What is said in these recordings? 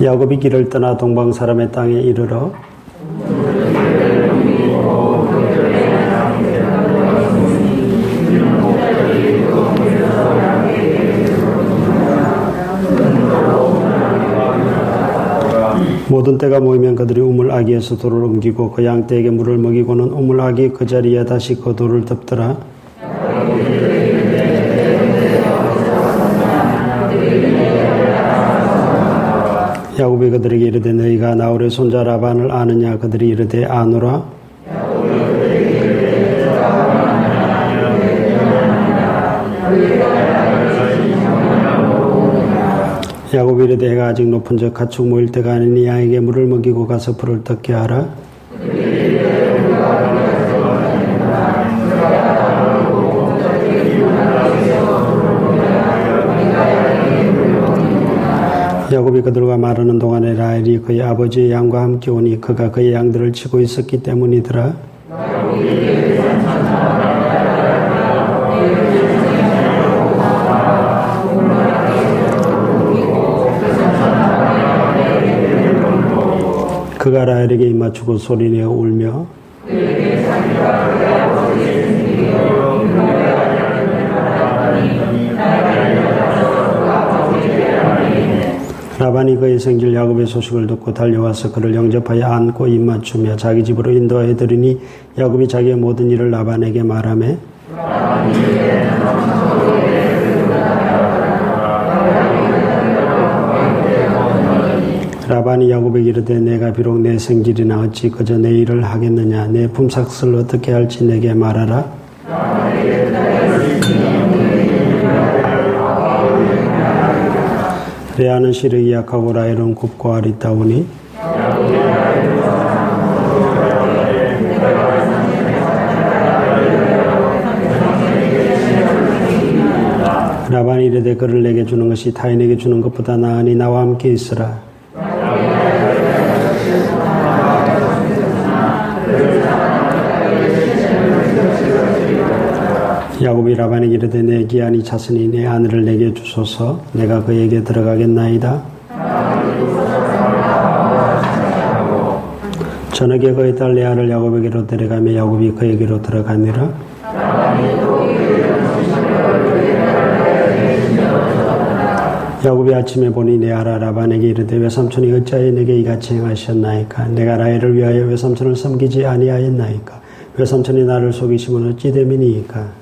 야곱이 길을 떠나 동방 사람의 땅에 이르러 모든 때가 모이면 그들이 우물 아기에서 돌을 옮기고 그 양떼에게 물을 먹이고는 우물 아기 그 자리에 다시 그 돌을 덮더라. 야곱이 그들에게 이르되 너희가 나홀의 손자 라반을 아느냐? 그들이 이르되 아노라. 야곱이 이르되 해가 아직 높은즉 가축 모일 때가 아니니 양에게 물을 먹이고 가서 불을 떴게 하라. 야곱이 그들과 말하는 동안에 라헬이 그의 아버지의 양과 함께 오니 그가 그의 양들을 치고 있었기 때문이더라. 그가 라헬에게 입맞추고 소리내어 울며 라반이 그의 생질 야곱의 소식을 듣고 달려와서 그를 영접하여 안고 입맞추며 자기 집으로 인도하여 드리니 야곱이 자기의 모든 일을 라반에게 말하매 라반이 야곱에게 이르되 내가 비록 내 생질이나 어찌 그저 내 일을 하겠느냐? 내 품삯을 어떻게 할지 내게 말하라. 레아는 시력이 약하고 라헬은 굽고 아리따우니 라반이 이르되 그를 내게 주는 것이 타인에게 주는 것보다 나으니 나와 함께 있으라. 야곱이 라반에게 이르되 내 기한이 찼으니 내 아내를 내게 주소서. 내가 그에게 들어가겠나이다. 저녁에 그의 딸 레아를 야곱에게로 데려가며 야곱이 그에게로 들어가니라. 야곱이 아침에 보니 레아라 라반에게 이르되 외삼촌이 어찌하여 내게 이같이 행하셨나이까? 내가 라헬을 위하여 외삼촌을 섬기지 아니하였나이까? 외삼촌이 나를 속이시면 어찌 됨이니이까?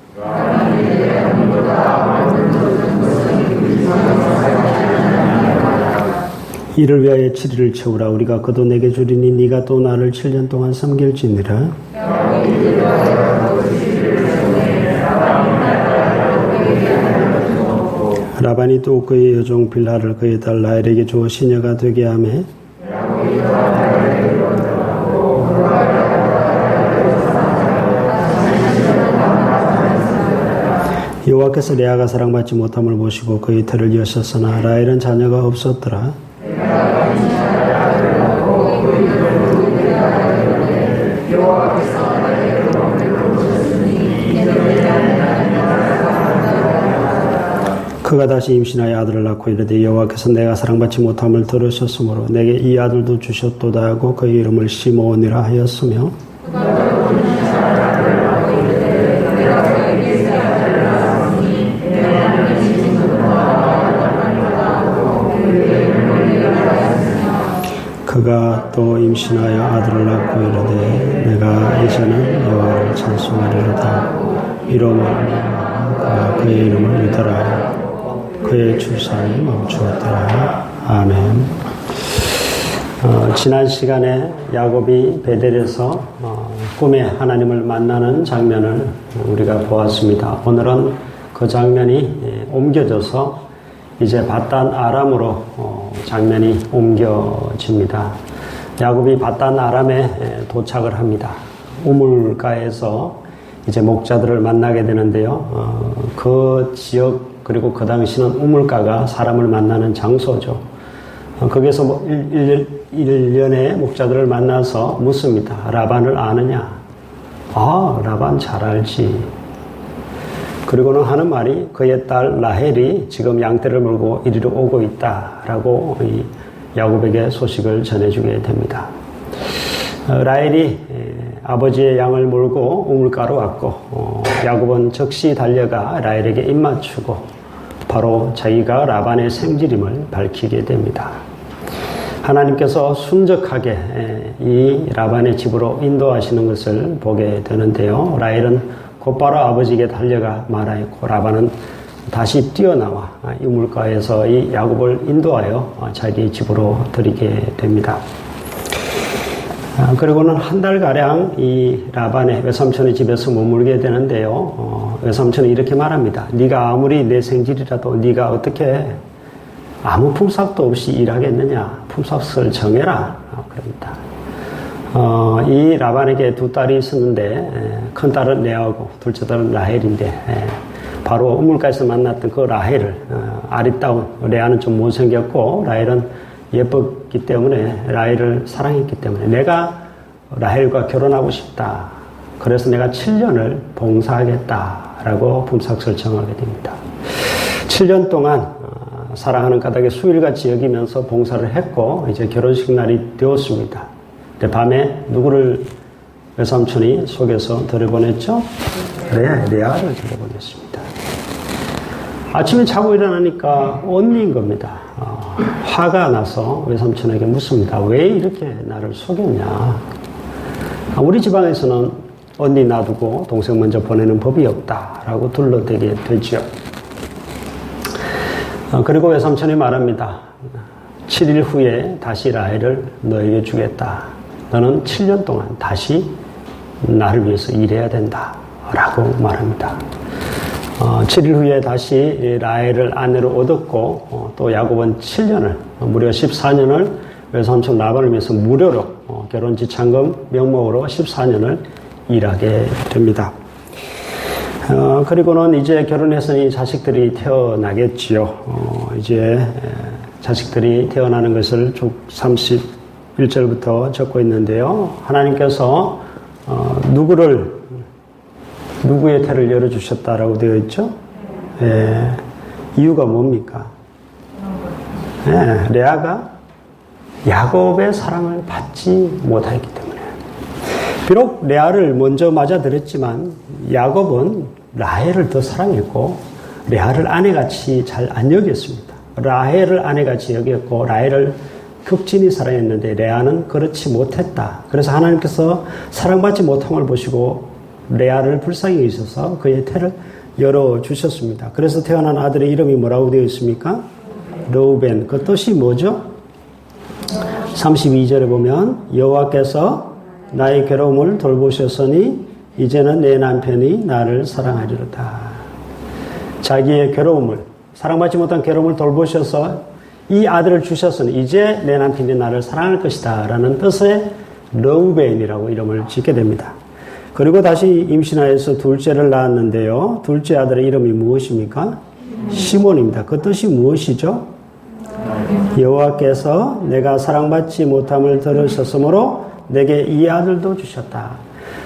이를 위하여 7일을 채우라. 우리가 그도 내게 주리니 네가 또 나를 7년 동안 섬길지니라. 라반이 또 그의 여종 빌하를 그의 딸 라헬에게 주어 시녀가 되게 하며 여호와께서 레아가 사랑받지 못함을 보시고 그의 태를 여셨으나 라헬은 자녀가 없었더라. 그가 다시 임신하여 아들을 낳고 이르되 여호와께서 내가 사랑받지 못함을 들으셨으므로 내게 이 아들도 주셨도다 하고 그의 이름을 시므온이라 하였으며 그가 또 임신하여 아들을 낳고 이르되 내가 이제는 여호와를 찬송하리로다. 이로 말하며 그가 그의 이름을 유다라 하여 그의 출산이 멈추었더라. 아멘. 지난 시간에 야곱이 베델에서 꿈에 하나님을 만나는 장면을 우리가 보았습니다. 오늘은 그 장면이 옮겨져서 이제 밧단 아람으로 장면이 옮겨집니다. 야곱이 밧단 아람에 도착을 합니다. 우물가에서 이제 목자들을 만나게 되는데요. 그 지역 그리고 그 당시는 우물가가 사람을 만나는 장소죠. 거기서 1년에 목자들을 만나서 묻습니다. 라반을 아느냐? 아, 라반 잘 알지. 그리고는 하는 말이 그의 딸 라헬이 지금 양떼를 물고 이리로 오고 있다라고 야곱에게 소식을 전해주게 됩니다. 라헬이 아버지의 양을 몰고 우물가로 왔고 야곱은 즉시 달려가 라헬에게 입맞추고 바로 자기가 라반의 생질임을 밝히게 됩니다. 하나님께서 순적하게 이 라반의 집으로 인도하시는 것을 보게 되는데요. 라헬은 곧바로 아버지에게 달려가 말하였고 라반은 다시 뛰어나와 이 우물가에서 이 야곱을 인도하여 자기 집으로 들이게 됩니다. 그리고는 한 달가량 이 라반의 외삼촌의 집에서 머물게 되는데요. 외삼촌이 이렇게 말합니다. 네가 아무리 내 생질이라도 네가 어떻게 아무 품삯도 없이 일하겠느냐. 품삯을 정해라. 그럽니다. 이 라반에게 두 딸이 있었는데 큰 딸은 레아고 둘째 딸은 라헬인데 바로 우물가에서 만났던 그 라헬을 아리따운 레아는 좀 못생겼고 라헬은 예뻤기 때문에 라헬을 사랑했기 때문에 내가 라헬과 결혼하고 싶다. 그래서 내가 7년을 봉사하겠다라고 품삯을 정하게 됩니다. 7년 동안 사랑하는 까닭에 수일같이 여기면서 봉사를 했고 이제 결혼식 날이 되었습니다. 근데 밤에 누구를 외삼촌이 속에서 들여보냈죠? 레아를 들여보냈습니다. 아침에 자고 일어나니까 언니인 겁니다. 화가 나서 외삼촌에게 묻습니다. 왜 이렇게 나를 속였냐? 우리 지방에서는 언니 놔두고 동생 먼저 보내는 법이 없다라고 둘러대게 되죠. 그리고 외삼촌이 말합니다. 7일 후에 다시 라헬을 너에게 주겠다. 너는 7년 동안 다시 나를 위해서 일해야 된다. 라고 말합니다. 7일 후에 다시 라헬을 아내로 얻었고 또 야곱은 7년을 무려 14년을 외삼촌 라반을 위해서 무료로 결혼지참금 명목으로 14년을 일하게 됩니다. 그리고는 이제 결혼했으니 자식들이 태어나겠지요. 이제 자식들이 태어나는 것을 쭉 31절부터 적고 있는데요. 하나님께서 누구의 태를 열어주셨다라고 되어 있죠? 이유가 뭡니까? 레아가 야곱의 사랑을 받지 못하였기 때문에. 비록 레아를 먼저 맞아들였지만 야곱은 라헬을 더 사랑했고 레아를 아내같이 잘 안 여겼습니다. 라헬을 아내같이 여겼고 라헬을 극진히 사랑했는데 레아는 그렇지 못했다. 그래서 하나님께서 사랑받지 못함을 보시고 레아를 불쌍히 여기셔서 그의 태를 열어주셨습니다. 그래서 태어난 아들의 이름이 뭐라고 되어 있습니까? 르우벤. 그 뜻이 뭐죠? 32절에 보면 여호와께서 나의 괴로움을 돌보셨으니 이제는 내 남편이 나를 사랑하리로다. 자기의 괴로움을, 사랑받지 못한 괴로움을 돌보셔서 이 아들을 주셨으니 이제 내 남편이 나를 사랑할 것이다 라는 뜻의 르우벤이라고 이름을 짓게 됩니다. 그리고 다시 임신하여서 둘째를 낳았는데요. 둘째 아들의 이름이 무엇입니까? 시몬입니다. 그 뜻이 무엇이죠? 여호와께서 내가 사랑받지 못함을 들으셨으므로 내게 이 아들도 주셨다.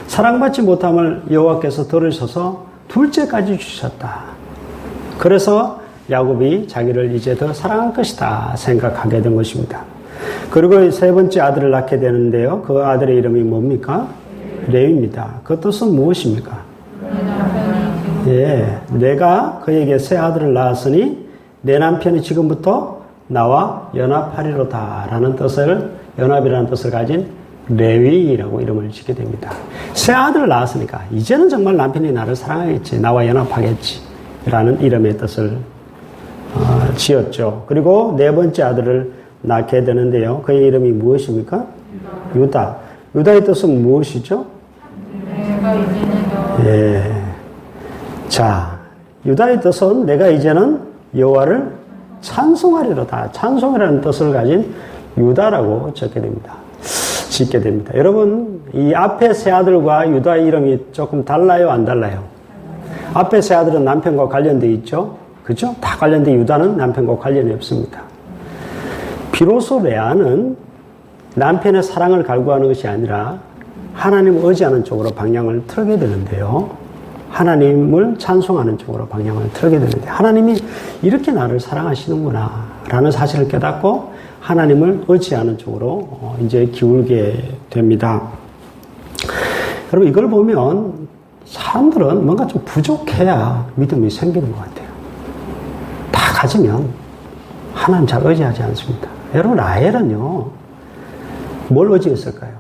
사랑받지 못함을 여호와께서 들으셔서 둘째까지 주셨다. 그래서 야곱이 자기를 이제 더 사랑할 것이다 생각하게 된 것입니다. 그리고 세 번째 아들을 낳게 되는데요. 그 아들의 이름이 뭡니까? 레위입니다. 그 뜻은 무엇입니까? 내가 그에게 새 아들을 낳았으니 내 남편이 지금부터 나와 연합하리로다 라는 뜻을, 연합이라는 뜻을 가진 레위라고 이름을 짓게 됩니다. 새 아들을 낳았으니까 이제는 정말 남편이 나를 사랑하겠지, 나와 연합하겠지 라는 이름의 뜻을 지었죠. 그리고 네 번째 아들을 낳게 되는데요. 그의 이름이 무엇입니까? 유다. 유다의 뜻은 무엇이죠? 자, 유다의 뜻은 내가 이제는 여호와를 찬송하리로다. 찬송이라는 뜻을 가진 유다라고 짓게 됩니다. 여러분, 이 앞에 세 아들과 유다의 이름이 조금 달라요, 안 달라요? 앞에 세 아들은 남편과 관련되어 있죠? 그죠? 다 관련돼 유다는 남편과 관련이 없습니다. 비로소 레아는 남편의 사랑을 갈구하는 것이 아니라 하나님을 의지하는 쪽으로 방향을 틀게 되는데요. 하나님을 찬송하는 쪽으로 방향을 틀게 되는데 하나님이 이렇게 나를 사랑하시는구나 라는 사실을 깨닫고 하나님을 의지하는 쪽으로 이제 기울게 됩니다. 여러분, 이걸 보면 사람들은 뭔가 좀 부족해야 믿음이 생기는 것 같아요. 다 가지면 하나님 잘 의지하지 않습니다. 여러분, 라헬은요, 뭘 의지했을까요?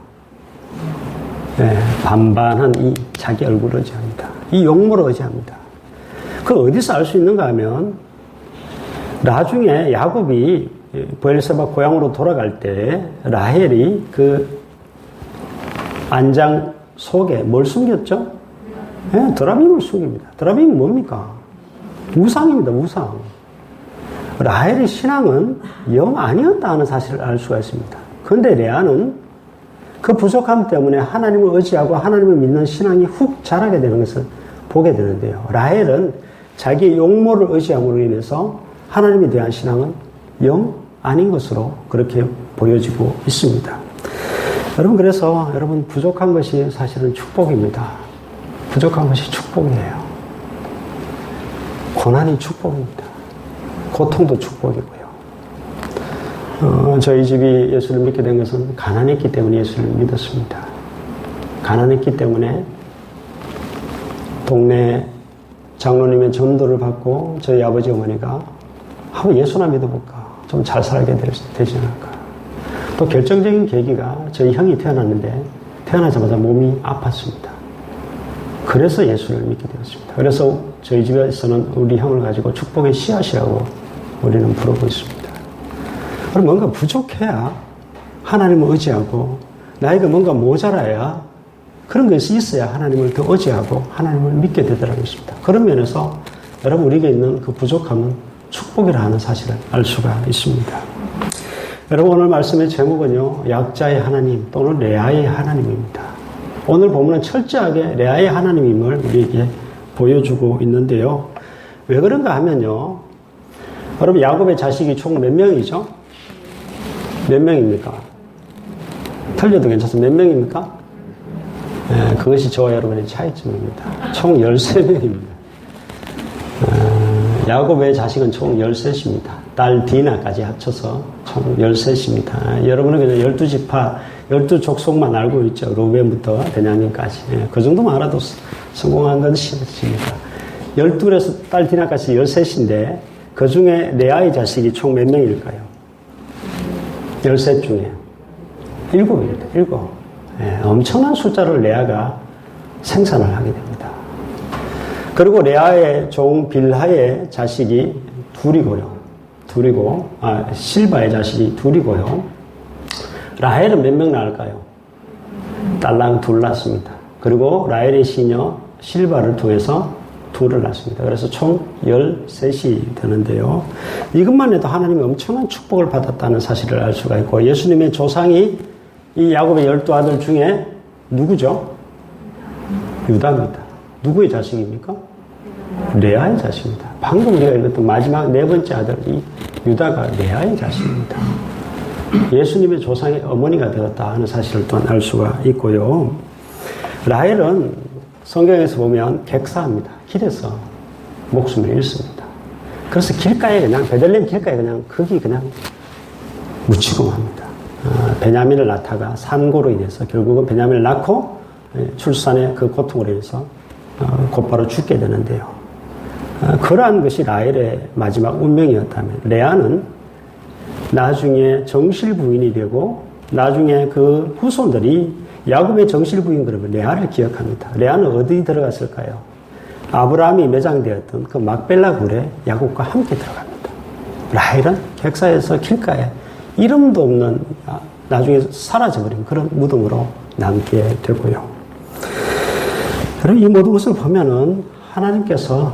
네, 반반한 이 자기 얼굴을 의지합니다. 이 용모를 의지합니다. 그걸 어디서 알 수 있는가 하면, 나중에 야곱이 브엘세바 고향으로 돌아갈 때 라헬이 그 안장 속에 뭘 숨겼죠? 네, 드라빔을 숨깁니다. 드라빔이 뭡니까? 우상입니다. 우상. 라헬의 신앙은 영 아니었다 하는 사실을 알 수가 있습니다. 그런데 레아는 그 부족함 때문에 하나님을 의지하고 하나님을 믿는 신앙이 훅 자라게 되는 것을 보게 되는데요. 라헬은 자기의 용모를 의지함으로 인해서 하나님에 대한 신앙은 영 아닌 것으로 그렇게 보여지고 있습니다. 여러분, 그래서 여러분, 부족한 것이 사실은 축복입니다. 부족한 것이 축복이에요. 고난이 축복입니다. 고통도 축복이고요. 저희 집이 예수를 믿게 된 것은 가난했기 때문에 예수를 믿었습니다. 가난했기 때문에 동네 장로님의 전도를 받고 저희 아버지 어머니가 한번 예수나 믿어볼까? 좀 잘 살게 되지 않을까? 또 결정적인 계기가 저희 형이 태어났는데 태어나자마자 몸이 아팠습니다. 그래서 예수를 믿게 되었습니다. 그래서 저희 집에서는 우리 형을 가지고 축복의 씨앗이라고 우리는 부르고 있습니다. 그럼 뭔가 부족해야 하나님을 의지하고 나이가 뭔가 모자라야 그런 것이 있어야 하나님을 더 의지하고 하나님을 믿게 되더라고 있습니다. 그런 면에서 여러분, 우리에게 있는 그 부족함은 축복이라 하는 사실을 알 수가 있습니다. 여러분, 오늘 말씀의 제목은요, 약자의 하나님 또는 레아의 하나님입니다. 오늘 보면은 철저하게 레아의 하나님임을 우리에게 보여주고 있는데요. 왜 그런가 하면요, 여러분, 야곱의 자식이 총 몇 명이죠? 몇 명입니까? 틀려도 괜찮습니다. 몇 명입니까? 네, 그것이 저와 여러분의 차이점입니다. 총 13명입니다. 야곱의 자식은 총 13입니다. 딸 디나까지 합쳐서 총 13입니다. 여러분은 그냥 12지파, 12족속만 알고 있죠. 루벤부터 베냐민까지. 그 정도만 알아도 성공한 것입니다. 12에서 딸 디나까지 13인데 그 중에 레아의 자식이 총 몇 명일까요? 13 중에 7입니다. 7. 엄청난 숫자를 레아가 생산을 하게 됩니다. 그리고 레아의 종 빌하의 자식이 둘이고, 실바의 자식이 둘이고요. 라헬은 몇 명 낳을까요? 딸랑 둘 낳습니다. 그리고 라헬의 시녀 실바를 통해서 둘을 낳습니다. 그래서 총 13이 되는데요. 이것만 해도 하나님이 엄청난 축복을 받았다는 사실을 알 수가 있고, 예수님의 조상이 이 야곱의 12아들 중에 누구죠? 유다입니다. 누구의 자식입니까? 레아의 자식입니다. 방금 우리가 읽었던 마지막 네 번째 아들, 이 유다가 레아의 자식입니다. 예수님의 조상의 어머니가 되었다 하는 사실을 또한 알 수가 있고요. 라헬은 성경에서 보면 객사합니다. 길에서 목숨을 잃습니다. 그래서 길가에 그냥, 베들레헴 길가에 그냥, 거기 그냥 묻히고 맙니다. 베냐민을 낳다가 산고로 인해서 결국은 베냐민을 낳고 출산의 그 고통으로 인해서 곧바로 죽게 되는데요. 그러한 것이 라헬의 마지막 운명이었다면 레아는 나중에 정실 부인이 되고 나중에 그 후손들이 야곱의 정실 부인 그러면 레아를 기억합니다. 레아는 어디 들어갔을까요? 아브라함이 매장되었던 그 막벨라 굴에 야곱과 함께 들어갑니다. 라헬은 객사에서 길가에 이름도 없는 나중에 사라져버린 그런 무덤으로 남게 되고요. 그럼 이 모든 것을 보면은 하나님께서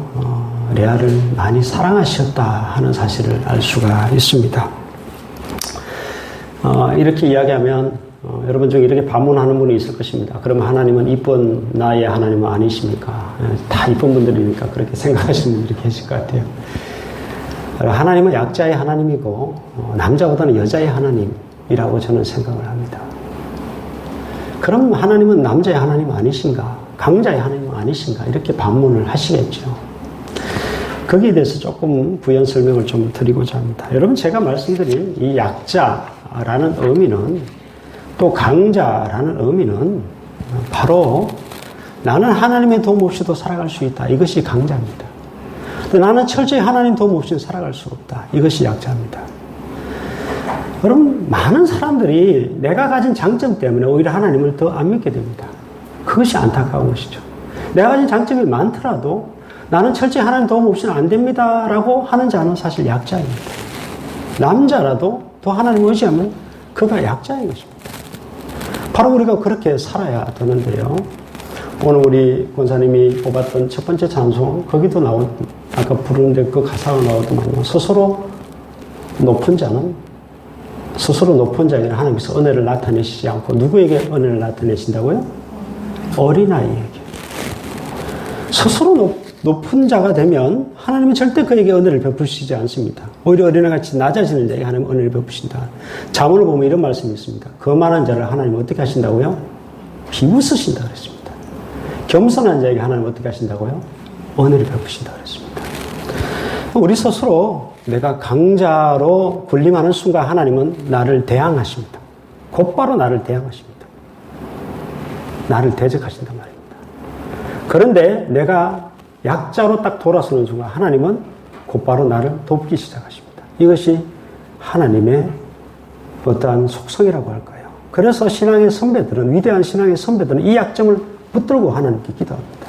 레아를 많이 사랑하셨다 하는 사실을 알 수가 있습니다. 이렇게 이야기하면 여러분 중에 이렇게 반문하는 분이 있을 것입니다. 그럼 하나님은 이쁜 나의 하나님은 아니십니까? 다 이쁜 분들이니까 그렇게 생각하시는 분들이 계실 것 같아요. 하나님은 약자의 하나님이고 남자보다는 여자의 하나님이라고 저는 생각을 합니다. 그럼 하나님은 남자의 하나님 아니신가? 강자의 하나님 아니신가? 이렇게 반문을 하시겠죠. 거기에 대해서 조금 부연 설명을 좀 드리고자 합니다. 여러분, 제가 말씀드린 이 약자라는 의미는, 또 강자라는 의미는 바로 나는 하나님의 도움 없이도 살아갈 수 있다. 이것이 강자입니다. 나는 철저히 하나님 도움 없이는 살아갈 수 없다. 이것이 약자입니다. 여러분, 많은 사람들이 내가 가진 장점 때문에 오히려 하나님을 더 안 믿게 됩니다. 그것이 안타까운 것이죠. 내가 가진 장점이 많더라도 나는 철저히 하나님 도움 없이는 안 됩니다 라고 하는 자는 사실 약자입니다. 남자라도 더 하나님 의지하면 그가 약자인 것입니다. 바로 우리가 그렇게 살아야 되는데요. 오늘 우리 권사님이 뽑았던 첫 번째 찬송, 거기도 아까 부르는데 그 가사가 나오더만요. 스스로 높은 자는, 스스로 높은 자에게는 하나님께서 은혜를 나타내시지 않고 누구에게 은혜를 나타내신다고요? 어린아이에게. 스스로 높은 자가 되면 하나님은 절대 그에게 은혜를 베푸시지 않습니다. 오히려 어린아이같이 낮아지는 자에게 하나님은 은혜를 베푸신다. 자문을 보면 이런 말씀이 있습니다. 거만한 자를 하나님은 어떻게 하신다고요? 비웃으신다 그랬습니다. 겸손한 자에게 하나님은 어떻게 하신다고요? 은혜를 베푸신다 그랬습니다. 우리 스스로 내가 강자로 군림하는 순간 하나님은 나를 대항하십니다. 곧바로 나를 대항하십니다. 나를 대적하신단 말입니다. 그런데 내가 약자로 딱 돌아서는 순간 하나님은 곧바로 나를 돕기 시작하십니다. 이것이 하나님의 어떠한 속성이라고 할까요? 그래서 신앙의 선배들은, 위대한 신앙의 선배들은 이 약점을 붙들고 하나님께 기도합니다.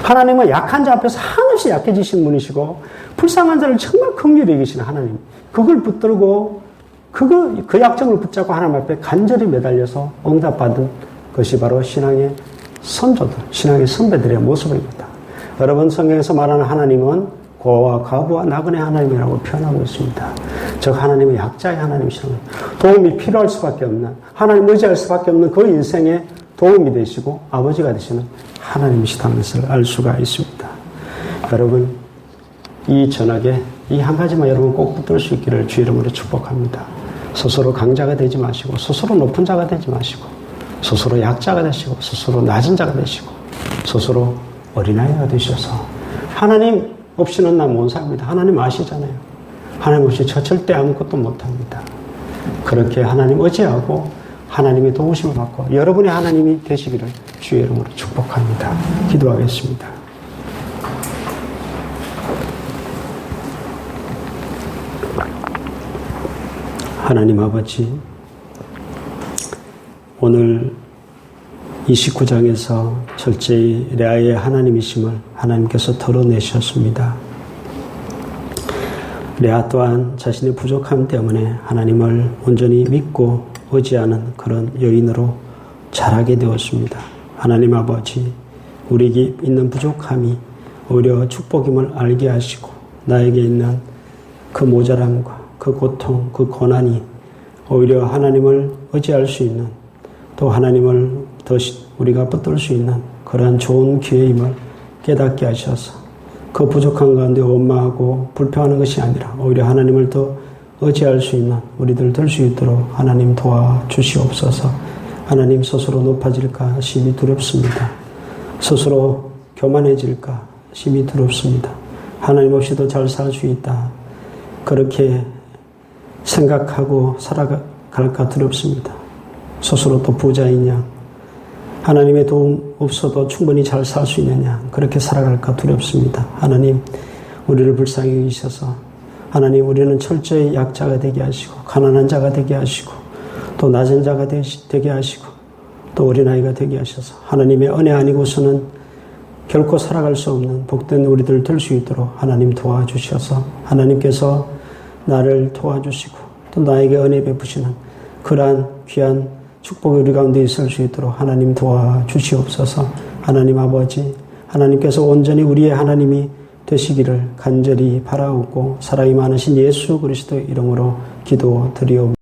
하나님은 약한 자 앞에서 한없이 약해지신 분이시고 불쌍한 자를 정말 긍휼히 여기시는 하나님, 그걸 붙들고 그 약점을 붙잡고 하나님 앞에 간절히 매달려서 응답받은 것이 바로 신앙의 선조들, 신앙의 선배들의 모습입니다. 여러분, 성경에서 말하는 하나님은 고아와 과부와 나그네 하나님이라고 표현하고 있습니다. 즉 하나님은 약자의 하나님이시라는, 도움이 필요할 수밖에 없는, 하나님 의지할 수밖에 없는 그 인생에 도움이 되시고 아버지가 되시는 하나님이시다는 것을 알 수가 있습니다. 여러분, 이 저녁에 이 한 가지만 여러분 꼭 붙들 수 있기를 주의 이름으로 축복합니다. 스스로 강자가 되지 마시고, 스스로 높은 자가 되지 마시고, 스스로 약자가 되시고, 스스로 낮은 자가 되시고, 스스로 어린아이가 되셔서 하나님 없이는 난 못 삽니다. 하나님 아시잖아요. 하나님 없이 저 절대 아무것도 못합니다. 그렇게 하나님 의지하고 하나님의 도우심을 받고 여러분의 하나님이 되시기를 주의 이름으로 축복합니다. 기도하겠습니다. 하나님 아버지, 오늘 29장에서 철저히 레아의 하나님이심을 하나님께서 드러내셨습니다. 레아 또한 자신의 부족함 때문에 하나님을 온전히 믿고 의지하는 그런 여인으로 자라게 되었습니다. 하나님 아버지, 우리에게 있는 부족함이 오히려 축복임을 알게 하시고 나에게 있는 그 모자람과 그 고통, 그 고난이 오히려 하나님을 의지할 수 있는, 또 하나님을 더 우리가 붙들 수 있는 그러한 좋은 기회임을 깨닫게 하셔서 그 부족한 가운데 원망하고 불평하는 것이 아니라 오히려 하나님을 더 의지할 수 있는 우리들 될 수 있도록 하나님 도와주시옵소서. 하나님, 스스로 높아질까 심히 두렵습니다. 스스로 교만해질까 심히 두렵습니다. 하나님 없이도 잘 살 수 있다, 그렇게 생각하고 살아갈까 두렵습니다. 스스로 또 부자이냐, 하나님의 도움 없어도 충분히 잘 살 수 있느냐, 그렇게 살아갈까 두렵습니다. 하나님, 우리를 불쌍히 여기셔서 하나님, 우리는 철저히 약자가 되게 하시고 가난한 자가 되게 하시고 또 낮은 자가 되게 하시고 또 어린아이가 되게 하셔서 하나님의 은혜 아니고서는 결코 살아갈 수 없는 복된 우리들 될 수 있도록 하나님 도와주셔서 하나님께서 나를 도와주시고 또 나에게 은혜 베푸시는 그러한 귀한 축복이 우리 가운데 있을 수 있도록 하나님 도와주시옵소서. 하나님 아버지, 하나님께서 온전히 우리의 하나님이 되시기를 간절히 바라옵고 사랑이 많으신 예수 그리스도의 이름으로 기도드리옵나이다.